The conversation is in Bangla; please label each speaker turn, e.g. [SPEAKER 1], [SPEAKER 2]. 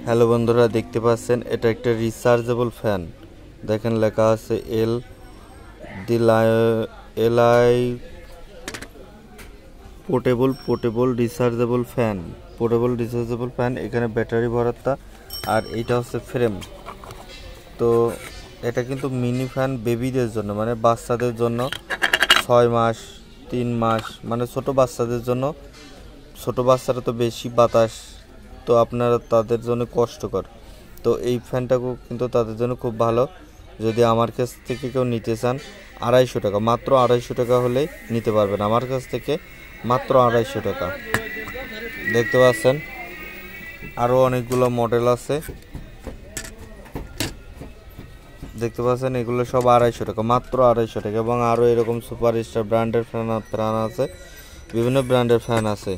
[SPEAKER 1] হ্যালো বন্ধুরা, দেখতে পাচ্ছেন এটা একটা রিচার্জেবল ফ্যান। দেখেন লেখা আছে এলআই পোর্টেবল রিচার্জেবল ফ্যান। এখানে ব্যাটারি ভরাতা আর এইটা হচ্ছে ফ্রেম। তো এটা কিন্তু মিনি ফ্যান বেবিদের জন্য, মানে বাচ্চাদের জন্য 6 মাস 3 মাস, মানে ছোট বাচ্চাদের জন্য। ছোট বাচ্চারা তো বেশি বাতাস, তো আপনারা তাদের জন্য কষ্টকর। তো এই ফ্যানটাও কিন্তু তাদের জন্য খুব ভালো। যদি আমার কাছ থেকে কেউ নিতে চান, 250 টাকা, মাত্র 250 টাকা হলেই নিতে পারবেন আমার কাছ থেকে, মাত্র 250 টাকা। দেখতে পাচ্ছেন আরও অনেকগুলো মডেল আছে, দেখতে পাচ্ছেন এগুলো সব 250 টাকা, মাত্র 250 টাকা। এবং আরও এরকম সুপার স্টার ব্র্যান্ডের ফ্যান আছে, বিভিন্ন ব্র্যান্ডের ফ্যান আছে।